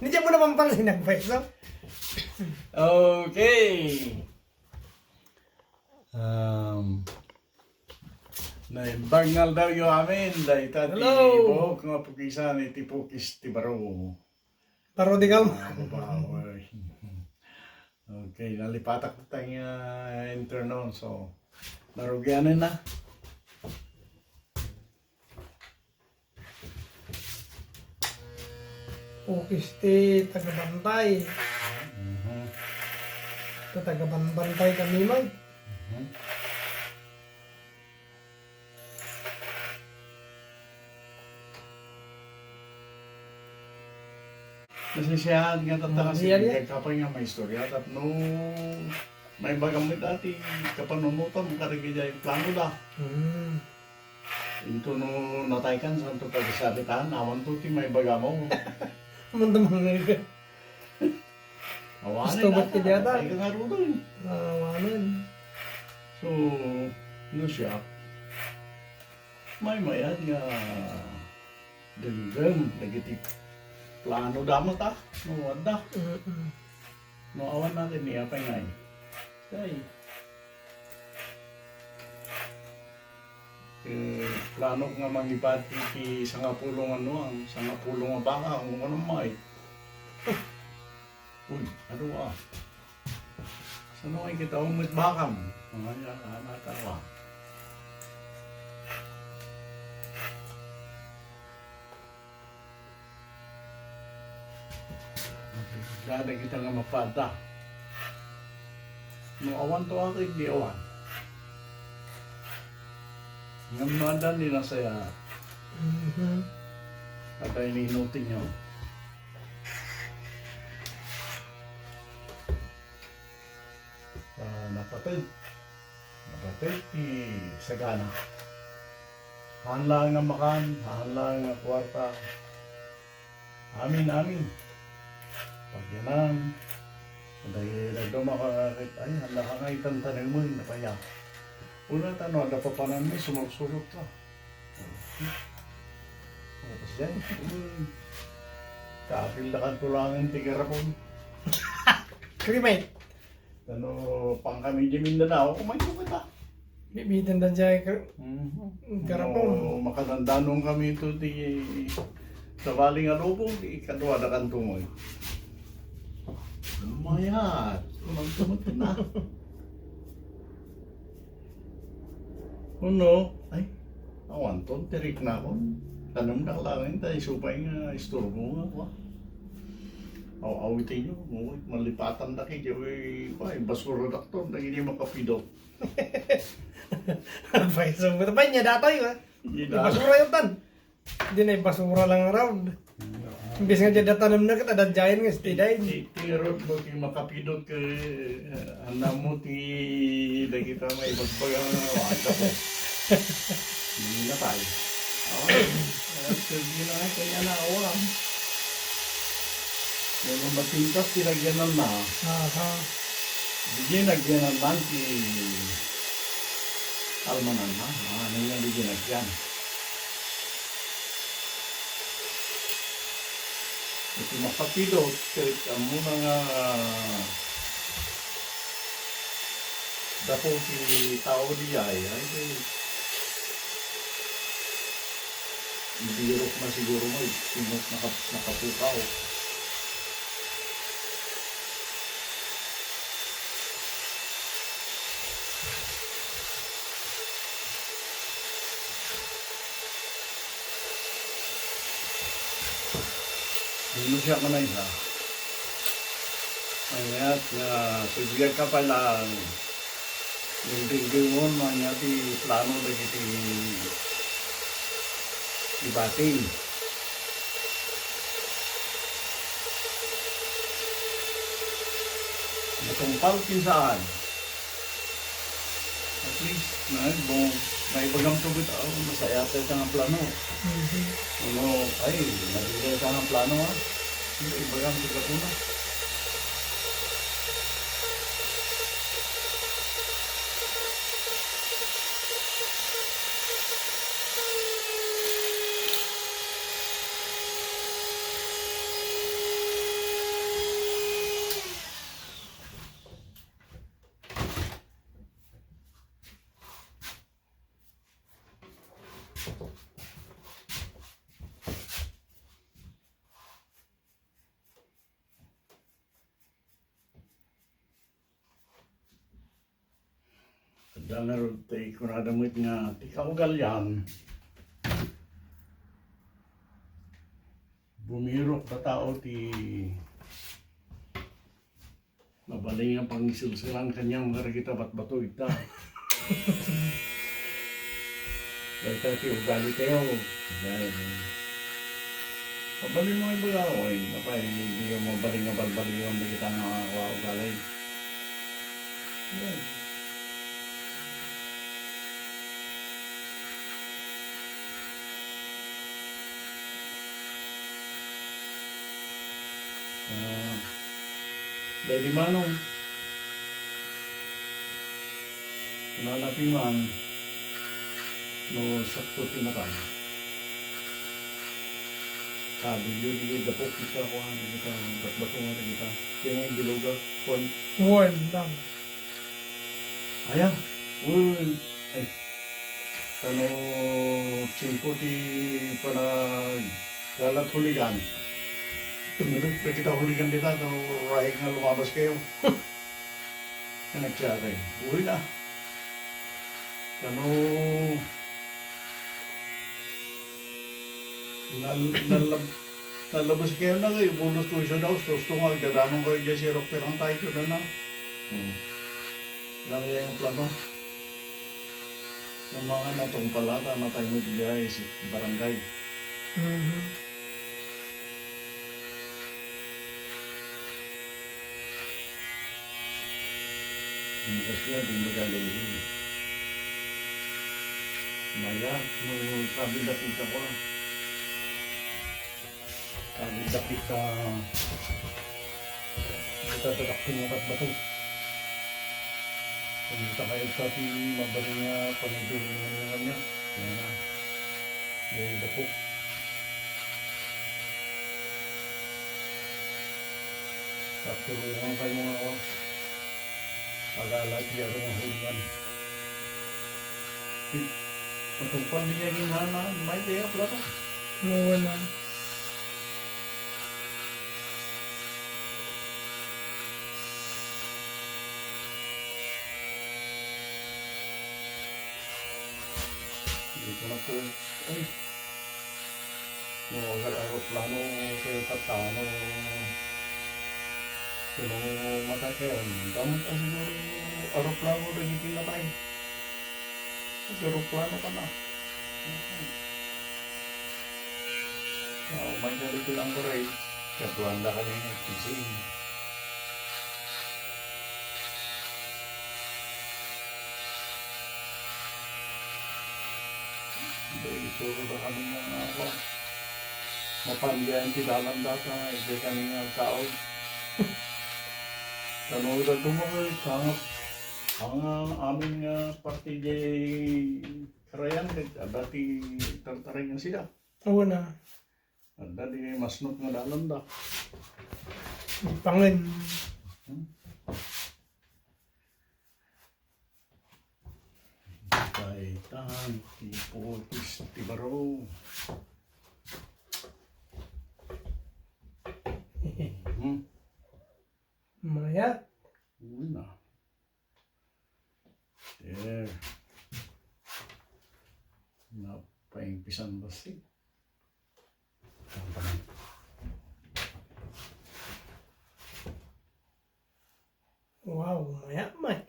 Hindi mo naman pala sinag-pwesto. Okay. Naimbangal daw yung amin. Dahil tati Hello. buhok nga pukisan iti pukis ti baro. Paro di ka mo. Babaw. Okay, nalipatak na tayong internon. So, narugyanin na. Pukisti, taga-bantay. Taga-bantay kami man. Nasisiyahan nga tata kasi Siya niya. kapag nga may istorya at no may bagang mo dati kapanunutan mo karigay yung plano da. Ito no natay kan sa ito pagsabitan awan to ti may baga mo. Mandamangan ka. Awanin Gusto ba't kaya da? Ay ka nga rin doon. Nawanan. So, no siya. May mayad nga denggam nagiti plano damot ah. No wanda. No awan natin niya pa ngay. Kay plano ko nga mangipati ti sangapulong ano ang sangapulong nga baka kung ano may. Uy, ano ah? Saan ay kita umit bakam? Mga yan, natawa. Gada kita nga mapada. No awan to ako, hindi awan. Ngam din na saya. At ay ninutin niyo. Napatid sagana. Hanlang nga makan, hanlang nga kwarta. Amin. Pagyanan. Dahil nagduma ka kahit, ay, handa ka nga itantanin mo, napaya. Una tanong, ada pa panan mo, sumagsulot ka. Tapos yan, kapil na kan tulangin, tigarapon. Krimay. Ano, pang kami di Mindanao, kumain ko kita. Bibitan dan siya garapon. No, makadandanong kami ito di sa baling alubong, di kadwa na kantungoy. Mayat, kumang na. Ano? Ay, awan to, tirik na ako. Tanong na lang, tayo supay nga, istorbo nga ako. Awitin nyo, malipatan na kayo, basura doktor, hindi makapidot. Pwesto mo. Tapay niya datoy ha. Basura yung tan. Hindi na basura lang around. Imbis nga dyan tanom na kita, dadyayin nga stidayin. Tirot mo ti makapidot ka, anak mo ti da kita may magpagang wata ko. Hindi na tayo. Hindi na kaya na awam. Yung matintas tinagyanan na. Bigyan nagyanan man si Almanan ha. Ano nga bigyan nagyan. Ito makapidot, kahit mo na nga dapo si tao diya ay biro na siguro mo, sinot nakapukaw. Dino siya ka na isa. Ayat nga, sugyan ka pala yung tinggiwon, mga ti plano na iti ibating. Natumpal kinsaan. At least, naibagang tubit ako, masaya tayo ka ng plano. Ano, ay, nabigay ka ng plano ha. Hindi, ibagang tubit ko na. Kadang tayo ko na damit nga, di ka ugalyan. Bumirok na tao ti mabaling ang pangisilsilang kanyang maragita ba't-bato ita. Dahil tayo ti ugali kayo. Dahil mabaling mo yung bagawin. Kapag hindi yung mabaling nga balbali yung bagita nga ugali. Yan. Dahil manong nalapiman no sakto tinatay. Sabi yun, yung dapok kita ko ang kita, ba't-bato nga rin kita. Kaya nga yung biluga, kung Warm lang. Ayan. Uy. Ay. Ano, singko ti panagalat huligan. Tumunod pa kita huligan dito. Rahig na lumabas kayo. Nagsaray. Uy na. Ano, nalabas kayo na kayo. Bonus to isa daw. Gusto nga, gadanong kayo dyan si Rock. Pero ang tayo ko na na. Lang yung plano. Yung mga natong palata na tayo magbigay sa barangay. Ang kasi yan, di magaling. Maya, nung sabi na kita ko. Sabi na kita. Kita tatakpin yung bato. Kung kayo sa ating mabaling nga paniduri ng kanya. Yan na. May dapok. Tatulungan kayo mga ako. Pag-alat niya rin ang huligan. Matungpan niya ginana. May kaya pala ka. Wala. Dito na po. Ay. Aeroplano kayo katano. Pero matakayan. Gamit ang siguro aeroplano rin itinatay. Aeroplano ka na. May ganito lang ko rin. Katuanda ka rin yung pising. Isuro na kami mga ako. Mapandiyan tidalan data, hindi kami nga kaon. Tanong na dumagay, ang aming partide karayan, dati tartarin nga sila. Wala. At dati masnot nga dalanda. Pangin. Kaitan, tiputis, tibaro. Mayat. Uy na. There. Napaimpisan ba si? Wow, mayat may.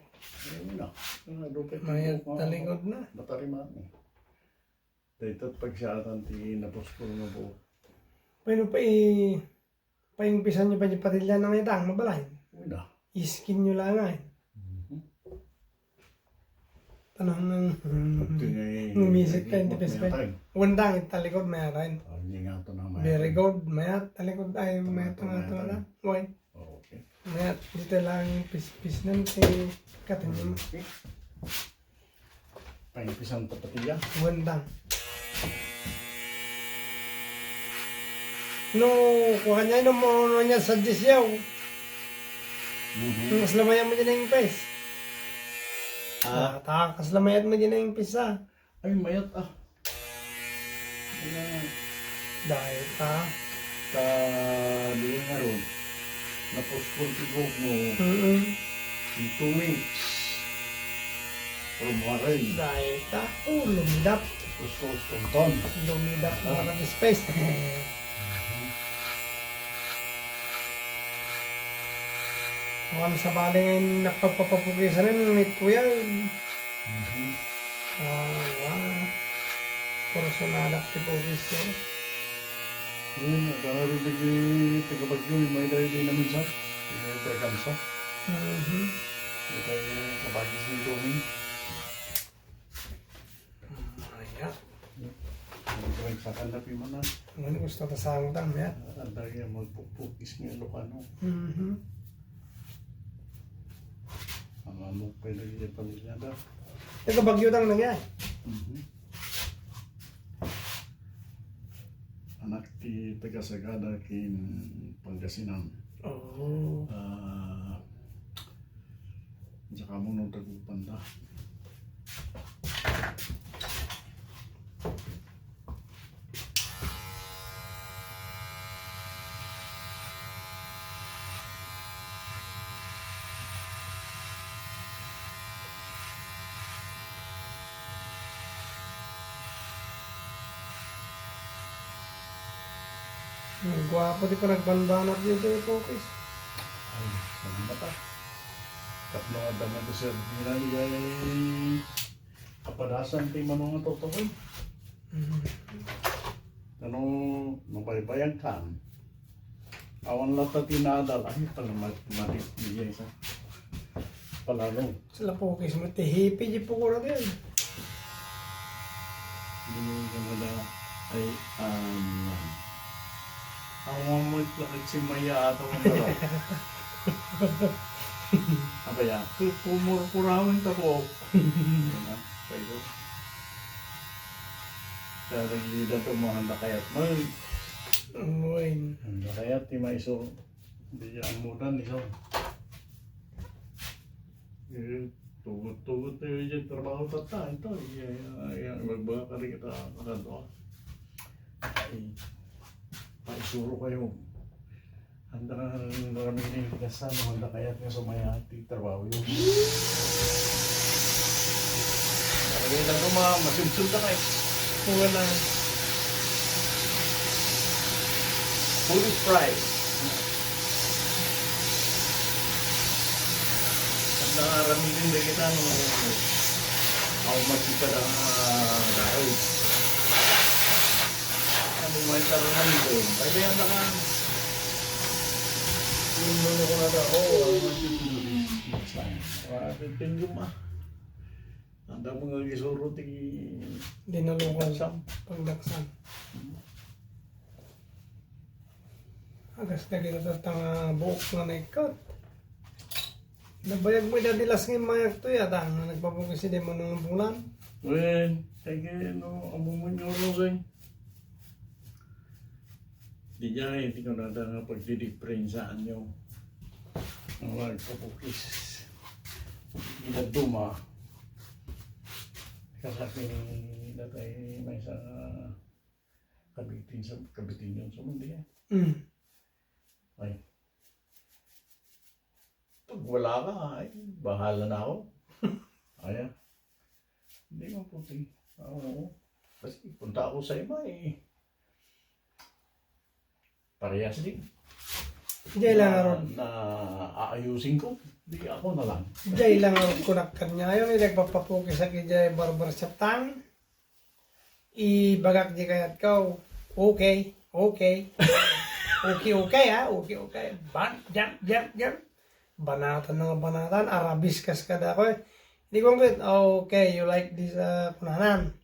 Ayun na. Mayat talikod na. Matarimaan eh. Dito't pagsiyatan ti napospol na po. Paano paingpisan nyo pa yung patilya ng itang mabalay? Uy na. Iskin nyo lang ay. Tanong ng ngumisip ka, hindi pa Wandang italikod mayat. Hindi nga ito na mayat. Very good, mayat talikod ay mayat nga ito na. Why? Okay. Mayat dito lang yung pis-pis nun si katanya mo. Okay. Paimpisan tapatilla. Wandang. No, kuha niya no mo niya sa disyaw. Mas lamayan mo dyan na yung pes. Takas lamayan mo dyan na yung pes ah. Ay, mayat ah. Dahil ka. Dili nga ron. Napospon tigog mo in 2 weeks. From Waray. Dahil ka. Lumidap. Gusto tonton. Lumidap na ng space. Mukhang sa bali ngayon nagpagpapapugisan rin ni Kuya. Wow. Personal active yun. Yun, nakaroon din tagabagyo yung may dahil din namin sa. Yung prekansa. Yung tayo kabagis ng domin. Ayan. Yung sa kanapi mo na. Ano gusto ka sa hangdang yan? Ang dahil magpupukis ng Ilocano. Ang amok pa yung nagiging pamilya daw. Ito bagyo lang nangyay. Anak ti taga-Sagada kin Pangasinan. Oh. Saka mo nung tagupanda. Gwapo di ko nagbanbanat dito yung focus. Ay, salamat ah. Kapno nga daman ko sir, ginanigay kapadasan kay manong nga totoo. Ano, mabaybayang kan. Awan lang ta tinadal, ay pala matik bigay sa palalo. Sila focus mo, tihipi di po ko na din. Hindi ka na ay, ang mo lakit si Maya ato ang taro. Apa ya? Kumur-kurawin tako. Kayo. Kaya naglida ito mga handa kayat. Uy. Handa kayat, di maiso. Hindi yan mudan iso. Tugot-tugot na yun dyan. Trabaho tata. Ito. Magbaga ka rin kita. Paisuro kayo. Handa ka maraming nilikasan. Handa kayat nga sumaya at trabaho yun. Nakagay lang ito masimsul ka kayo. Wala. Polish fries. Handa ka ramilin na kita. Ako magkita na dahil. Ano may tarunan ito? Pwede handa ka. Yung nuno ko na daw. Ang magkita na. Ang dami nga gisuro Dinulungan Pagsam. pagdaksan. Agas na kita tatang buok na naikot. Nabayag mo dadilas ng mga ito yata. Nagpapagkasi di mo ng bulan. Well, kaya no, ang mumunyo rin. Di niya hindi ko na nga pagdidifferensaan nyo. Ang magpapukis. Inaduma. Kasi datay may sa kabitin yun sa mundi eh. Ay. Pag wala ka, ay, bahala na ako. Ay, hindi mo puti. Oo. Kasi punta ako sa iba eh. Parehas din. Diyan lang aron. Na aayusin ko. Hindi ako na lang. Diyan lang aron kunakkan niya. Yung nagpapapukis sa kaya barbershop tang. Ibagak di kayat ka. Okay. Okay. Okay ha. Okay. Jump. Banatan na nga banatan. Arabiskas ka da ko eh. Hindi ko okay, you like this kunanan.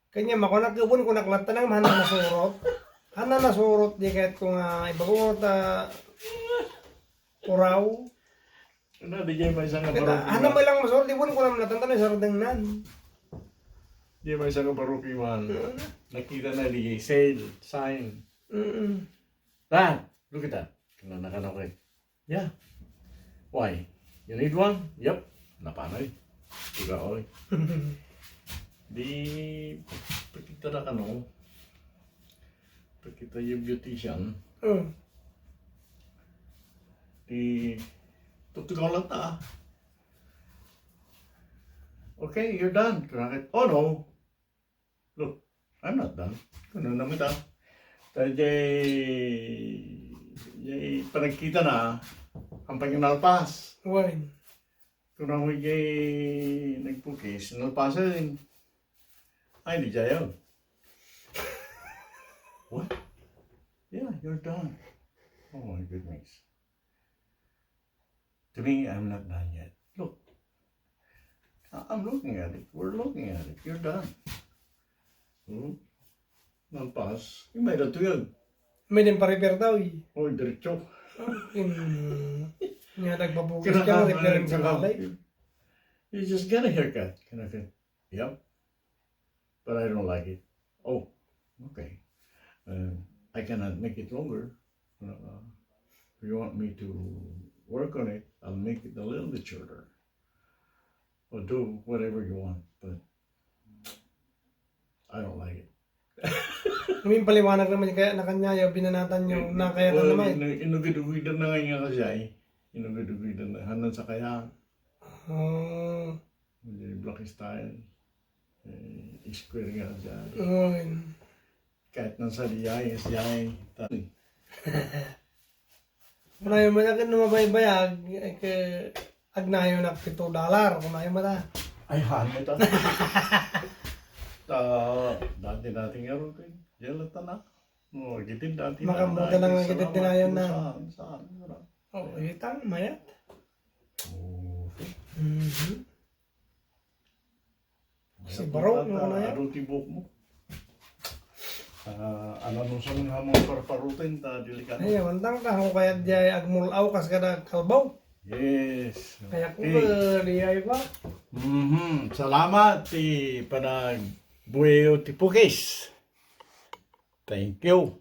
Kanya makunak kubun kunak lata nang mahana nasurot. Hana nasurot di kahit kung ibago uraw. Ano, di dyan may isang Kita, hana mo lang masurot, di bun ko naman natantan yung sarudang nan. Di may isang kabarukiwan. Nakita na di sale, sign. Dad, look at that. Nanakanak ko eh. Yeah. Why? You need one? Yep. Napanay. Tiga oy. Di, pagkita na ka no. yan. Mm. Di, tutugaw lang ta. Okay, you're done. Kunakit, oh no. Look, I'm not done. Kuno naman ta. Jay, panagkita na, ang panginalpas. Wine. Kung ako jay nagpukis, nalpasan. Ay, di jayon. What? Yeah, you're done. Oh my goodness. To me, I'm not done yet. Look. I'm looking at it. We're looking at it. You're done. Nalpas. Yung may dato yun. May din pa-repair daw eh. Oh, diretso. Nga nagpapukis ka, repairing sa balay. You just get a haircut. Can I say, yep. But I don't like it. Oh, okay. I cannot make it longer. If you want me to work on it, I'll make it a little bit shorter. Or do whatever you want, but I don't like it. May paliwanag naman kaya na kanya yung binanatan yung nakayatan naman. Inugidugidan na ngayon kasi ay. Inugidugidan na. Hanan sa kaya. Block style. Square nga siya. Kahit nasa diyay, siyay. Kunayo mo na ka numabay-bayag, agnayo na $7. Kunayo mo na. Ay, hanay ta. Dati-dating araw ko. Yalata na. Gitin dati na. Makamuta lang ang gitin tinayon na. Saan? Oo, itang mayat. Okay. Si Baro, yung ano yan? Aruti buhok mo. Alam mo sa mga hamong parparutin, delikado. Ay, mantang ka, kung kaya diay agmulaw kas kada kalbaw. Yes. Kaya kung diay ba? Salamat ti panag buhayo ti Pukis. Thank you.